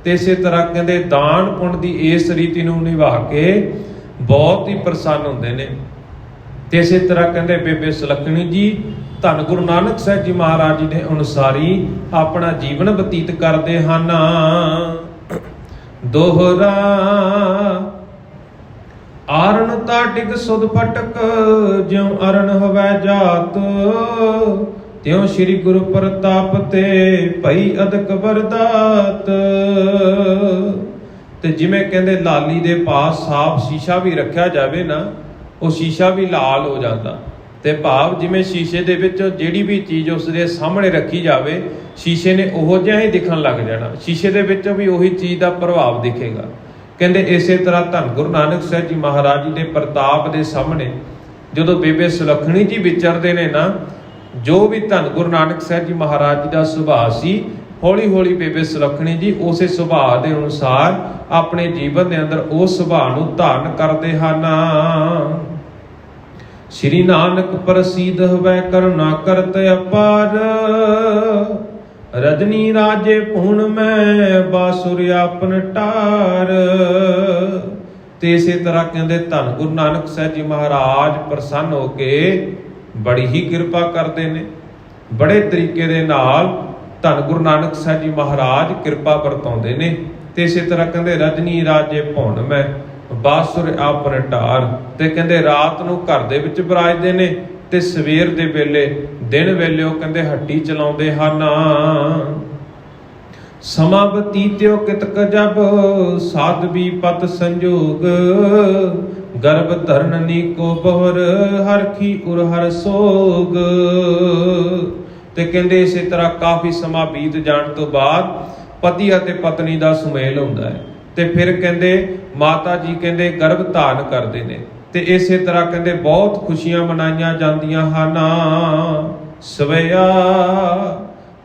ਤੇ ਇਸੇ ਤਰ੍ਹਾਂ ਕਹਿੰਦੇ ਦਾਨ ਪੁੰਨ ਦੀ ਇਸ ਰੀਤੀ ਨੂੰ ਨਿਭਾ ਕੇ ਬਹੁਤ ਹੀ ਪ੍ਰਸੰਨ ਹੁੰਦੇ ਨੇ। ਤੇ ਇਸੇ ਤਰ੍ਹਾਂ ਕਹਿੰਦੇ ਬੇਬੇ ਸੁਲੱਖਣੀ ਜੀ ਧੰਨ ਗੁਰੂ ਨਾਨਕ ਸਾਹਿਬ ਜੀ ਮਹਾਰਾਜ ਜੀ ਦੇ ਅਨੁਸਾਰੀ ਆਪਣਾ ਜੀਵਨ ਬਤੀਤ ਕਰਦੇ ਹਨ। ਦੋਹਰਾ ਆਰਨ ਤਾ ਡਿਗ ਸੁਧ ਫਟਕ ਜਿਉ ਅਰਨ ਹਵੈ ਜਾਤ ਤਿਉ ਸ੍ਰੀ ਗੁਰੂ ਪ੍ਰਤਾਪ ਤੇ ਭਈ ਅਦਕ ਵਰਦਾਤ। ਤੇ ਜਿਵੇਂ ਕਹਿੰਦੇ ਲਾਲੀ ਦੇ ਪਾਸ ਸਾਫ ਸ਼ੀਸ਼ਾ ਵੀ ਰੱਖਿਆ ਜਾਵੇ ਨਾ, ਉਹ ਸ਼ੀਸ਼ਾ ਵੀ ਲਾਲ ਹੋ ਜਾਂਦਾ। ਤੇ ਭਾਵ ਜਿਵੇਂ ਸ਼ੀਸ਼ੇ ਦੇ ਵਿੱਚ ਜਿਹੜੀ ਵੀ ਚੀਜ਼ ਉਸ ਦੇ ਸਾਹਮਣੇ ਰੱਖੀ ਜਾਵੇ ਸ਼ੀਸ਼ੇ ਨੇ ਉਹੋ ਜਿਹਾ ਹੀ ਦਿਖਣ ਲੱਗ ਜਾਣਾ, ਸ਼ੀਸ਼ੇ ਦੇ ਵਿੱਚੋਂ ਵੀ ਉਹੀ ਚੀਜ਼ ਦਾ ਪ੍ਰਭਾਵ ਦਿਖੇਗਾ। ਕਹਿੰਦੇ ਇਸੇ ਤਰ੍ਹਾਂ ਧੰਨ ਗੁਰੂ ਨਾਨਕ ਸਾਹਿਬ ਜੀ ਮਹਾਰਾਜ ਜੀ ਦੇ ਪ੍ਰਤਾਪ ਦੇ ਸਾਹਮਣੇ ਜਦੋਂ ਬੇਬੇ ਸੁਲੱਖਣੀ ਜੀ ਵਿਚਰਦੇ ਨੇ ਨਾ, ਜੋ ਵੀ ਧੰਨ ਗੁਰੂ ਨਾਨਕ ਸਾਹਿਬ ਜੀ ਮਹਾਰਾਜ ਜੀ ਦਾ ਸੁਭਾਅ ਸੀ, ਹੌਲੀ ਹੌਲੀ ਬੇਬੇ ਸੁਲੱਖਣੀ ਜੀ ਉਸੇ ਸੁਭਾਅ ਦੇ ਅਨੁਸਾਰ ਆਪਣੇ ਜੀਵਨ ਦੇ ਅੰਦਰ ਉਸ ਸੁਭਾਅ ਨੂੰ ਧਾਰਨ ਕਰਦੇ ਹਨ। ਸ਼੍ਰੀ ਨਾਨਕ ਪ੍ਰਸੀਦ ਹਵੈ ਕਰੁਣਾ ਕਰਤ ਅਪਾਰ ਰਜਨੀ ਰਾਜੇ ਪੂਣ ਮੈਂ ਬਾਸੁਰ ਆਪਨ ਟਾਰ। ਤੇ ਇਸੇ ਤਰ੍ਹਾਂ ਕਹਿੰਦੇ ਧੰਨ ਗੁਰੂ ਨਾਨਕ ਸਾਹਿਬ ਜੀ ਮਹਾਰਾਜ ਪ੍ਰਸੰਨ ਹੋ ਕੇ ਬੜੀ ਹੀ ਕਿਰਪਾ ਕਰਦੇ ਨੇ, ਬੜੇ ਤਰੀਕੇ ਦੇ ਨਾਲ ਧੰਨ ਗੁਰੂ ਨਾਨਕ ਸਾਹਿਬ ਜੀ ਮਹਾਰਾਜ ਕਿਰਪਾ ਵਰਤਾਉਂਦੇ ਨੇ। ਤੇ ਇਸੇ ਤਰ੍ਹਾਂ ਕਹਿੰਦੇ ਰਜਨੀ ਰਾਜੇ ਭੁਣ ਮੈਂ ਬਾਸੁਰ ਆਪਨ ਢਾਰ। ਤੇ ਕਹਿੰਦੇ ਰਾਤ ਨੂੰ ਘਰ ਦੇ ਵਿੱਚ ਵਿਰਾਜਦੇ ਨੇ ਤੇ ਸਵੇਰ ਦੇ ਵੇਲੇ ਦਿਨ ਵੇਲੇ ਉਹ ਕਹਿੰਦੇ ਹੱਟੀ ਚਲਾਉਂਦੇ ਹਨ। ਸਮਾਂ ਬਤੀਤਿਓ ਕਿਤਕ ਜਬ ਸਾਧਵੀ ਪਤ ਸੰਜੋਗ ਗਰਭ ਧਰਨਨੀ ਕੋ ਬਹੁਰ ਹਰਖੀ ਉਰ ਹਰ ਸੋਗ। ਤੇ ਕਹਿੰਦੇ ਇਸੇ ਤਰ੍ਹਾਂ ਕਾਫੀ ਸਮਾਂ ਬੀਤ ਜਾਣ ਤੋਂ ਬਾਅਦ ਪਤੀ ਅਤੇ ਪਤਨੀ ਦਾ ਸੁਮੇਲ ਹੁੰਦਾ ਹੈ ਤੇ ਫਿਰ ਕਹਿੰਦੇ ਮਾਤਾ ਜੀ ਕਹਿੰਦੇ ਗਰਭ ਧਾਰਨ ਕਰਦੇ ਨੇ। ਤੇ ਇਸੇ ਤਰ੍ਹਾਂ ਕਹਿੰਦੇ ਬਹੁਤ ਖੁਸ਼ੀਆਂ ਮਨਾਈਆਂ ਜਾਂਦੀਆਂ ਹਨ। ਸਵਿਆ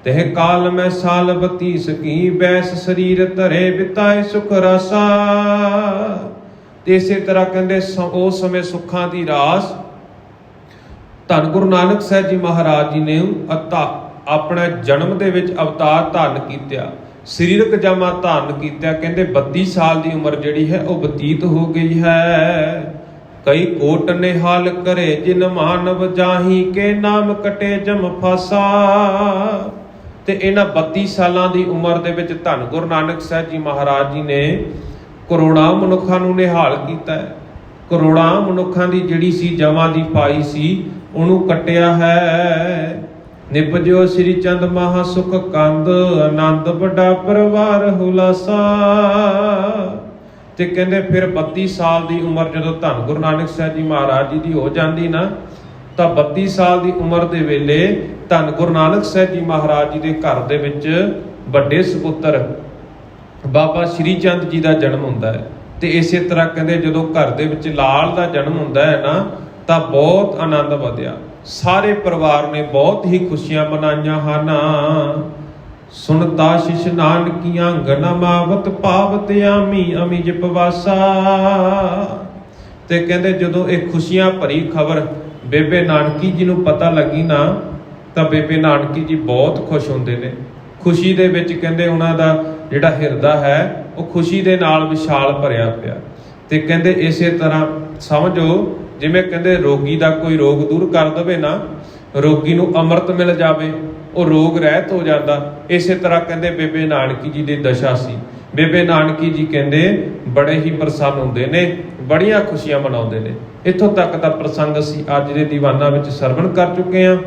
ਤਹਿ ਕਾਲ ਮੈਂ ਸਾਲ 32 ਕੀ ਬੈਸ ਸਰੀਰ ਧਰੇ ਬਿਤਾਏ ਸੁਖ ਰਸਾ। ਤੇ ਇਸੇ ਤਰ੍ਹਾਂ ਕਹਿੰਦੇ ਉਸ ਸਮੇਂ ਸੁੱਖਾਂ ਦੀ ਰਾਸ ਧੰਨ ਗੁਰੂ ਨਾਨਕ ਸਾਹਿਬ ਜੀ ਮਹਾਰਾਜ ਜੀ ਨੇ ਆਪਣਾ ਜਨਮ ਦੇ ਵਿੱਚ ਅਵਤਾਰ ਧਾਰਨ ਕੀਤਾ, ਸਰੀਰਕ ਜਾਮਾ ਧਾਰਨ ਕੀਤਾ। ਕਹਿੰਦੇ 32 ਸਾਲ ਦੀ ਉਮਰ ਜਿਹੜੀ ਹੈ ਉਹ ਬਤੀਤ ਹੋ ਗਈ ਹੈ। ਕਈ ਕੋਟ ਨਿਹਾਲ ਕਰੇ ਜਿਨ ਮਾਨਵ ਜਾਹੀ ਕੇ ਨਾਮ ਕਟੇ ਜਮ ਫਾਸਾ। ਤੇ ਇਹਨਾਂ 32 ਸਾਲਾਂ ਦੀ ਉਮਰ ਦੇ ਵਿੱਚ ਧੰਨ ਗੁਰੂ ਨਾਨਕ ਸਾਹਿਬ ਜੀ ਮਹਾਰਾਜ ਜੀ ਨੇ ਕਰੋੜਾਂ ਮਨੁੱਖਾਂ ਨੂੰ ਨਿਹਾਲ ਕੀਤਾ ਹੈ। ਕਰੋੜਾਂ ਮਨੁੱਖਾਂ ਦੀ ਜਿਹੜੀ ਸੀ ਜਮਾਂ ਦੀ ਪਾਈ ਸੀ ਉਹਨੂੰ ਕੱਟਿਆ ਹੈ। ਨਿਪਜਿਓ ਸ੍ਰੀ ਚੰਦ ਮਹਾ ਸੁਖ ਕੰਦ ਆਨੰਦ ਵੱਡਾ ਪਰਿਵਾਰ ਹੁਲਾਸਾ। ਤੇ ਕਹਿੰਦੇ ਫਿਰ 32 ਸਾਲ ਦੀ ਉਮਰ ਜਦੋਂ ਧੰਨ ਗੁਰੂ ਨਾਨਕ ਸਾਹਿਬ ਜੀ ਮਹਾਰਾਜ ਜੀ ਦੀ ਹੋ ਜਾਂਦੀ ਨਾ, ਤਾਂ 32 ਸਾਲ ਦੀ ਉਮਰ ਦੇ ਵੇਲੇ ਧੰਨ ਗੁਰੂ ਨਾਨਕ ਸਾਹਿਬ ਜੀ ਮਹਾਰਾਜ ਜੀ ਦੇ ਘਰ ਦੇ ਵਿੱਚ ਵੱਡੇ ਸੁਪੁੱਤਰ ਬਾਬਾ ਸ਼੍ਰੀ ਚੰਦ ਜੀ ਦਾ ਜਨਮ ਹੁੰਦਾ ਹੈ। ਤੇ ਇਸੇ ਤਰ੍ਹਾਂ ਕਹਿੰਦੇ ਜਦੋਂ ਘਰ ਦੇ ਵਿੱਚ ਲਾਲ ਦਾ ਜਨਮ ਹੁੰਦਾ ਹੈ ਨਾ, ਤਾਂ ਬਹੁਤ ਆਨੰਦ ਵਧਿਆ। ਸਾਰੇ ਪਰਿਵਾਰ ਨੇ ਬਹੁਤ ਹੀ ਖੁਸ਼ੀਆਂ ਮਨਾਈਆਂ ਹਨ। ਸੁਣਤਾ ਸ਼ਿਸ਼ ਨਾਨਕੀਆਂ ਅੰਗਨਾ ਮਾਵਤ ਪਾਵਤ ਆਮੀ ਅਮੀ ਜਪਵਾਸਾ। ਤੇ ਕਹਿੰਦੇ ਜਦੋਂ ਇਹ ਖੁਸ਼ੀਆਂ ਭਰੀ ਖਬਰ ਬੇਬੇ ਨਾਨਕੀ ਜੀ ਨੂੰ ਪਤਾ ਲੱਗੀ ਨਾ, ਤਾਂ ਬੇਬੇ ਨਾਨਕੀ ਜੀ ਬਹੁਤ ਖੁਸ਼ ਹੁੰਦੇ ਨੇ। ਖੁਸ਼ੀ ਦੇ ਵਿੱਚ ਕਹਿੰਦੇ ਉਹਨਾਂ ਦਾ ਜਿਹੜਾ ਹਿਰਦਾ ਹੈ ਉਹ ਖੁਸ਼ੀ ਦੇ ਨਾਲ ਵਿਸ਼ਾਲ ਭਰਿਆ ਪਿਆ। ਤੇ ਕਹਿੰਦੇ ਇਸੇ ਤਰ੍ਹਾਂ ਸਮਝੋ ਜਿਵੇਂ ਕਹਿੰਦੇ ਰੋਗੀ ਦਾ ਕੋਈ ਰੋਗ ਦੂਰ ਕਰ ਦੇਵੇ ਨਾ, ਰੋਗੀ ਨੂੰ ਅੰਮ੍ਰਿਤ ਮਿਲ ਜਾਵੇ, ਉਹ ਰੋਗ ਰਹਿਤ ਹੋ ਜਾਂਦਾ। ਇਸੇ ਤਰ੍ਹਾਂ ਕਹਿੰਦੇ ਬੇਬੇ ਨਾਨਕੀ ਜੀ ਦੀ ਦਸ਼ਾ ਸੀ। ਬੇਬੇ ਨਾਨਕੀ ਜੀ ਕਹਿੰਦੇ ਬੜੇ ਹੀ ਪ੍ਰਸੰਨ ਹੁੰਦੇ ਨੇ, ਬੜੀਆਂ ਖੁਸ਼ੀਆਂ ਮਨਾਉਂਦੇ ਨੇ। ਇੱਥੋਂ ਤੱਕ ਦਾ ਪ੍ਰਸੰਗ ਅਸੀਂ ਅੱਜ ਦੇ ਦੀਵਾਨਾਂ ਵਿੱਚ ਸਰਵਣ ਕਰ ਚੁੱਕੇ ਹਾਂ।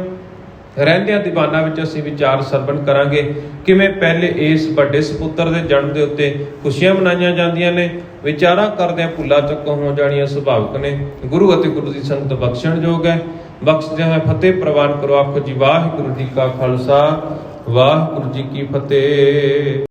ਰਹਿੰਦਿਆਂ ਦੀਵਾਨਾਂ ਵਿੱਚ ਅਸੀਂ ਵਿਚਾਰ ਸਰਵਣ ਕਰਾਂਗੇ ਕਿਵੇਂ ਪਹਿਲੇ ਇਸ ਵੱਡੇ ਸਪੁੱਤਰ ਦੇ ਜਨਮ ਦੇ ਉੱਤੇ ਖੁਸ਼ੀਆਂ ਮਨਾਈਆਂ ਜਾਂਦੀਆਂ ਨੇ। ਵਿਚਾਰਾਂ ਕਰਦਿਆਂ ਭੁੱਲਾਂ ਚੁੱਕੋਂ ਹੋ ਜਾਣੀਆਂ ਸੁਭਾਵਿਕ ਨੇ। ਗੁਰੂ ਅਤੇ ਗੁਰੂ ਦੀ ਸੰਗਤ ਬਖਸ਼ਣ ਯੋਗ ਹੈ। ਬਖਸ਼ਦਿਆਂ ਹੋਏ ਫਤਿਹ ਪ੍ਰਵਾਨ ਕਰੋ। ਆਖੋ ਜੀ ਵਾਹਿਗੁਰੂ ਜੀ ਕਾ ਖਾਲਸਾ ਵਾਹਿਗੁਰੂ ਜੀ ਕੀ ਫਤਿਹ।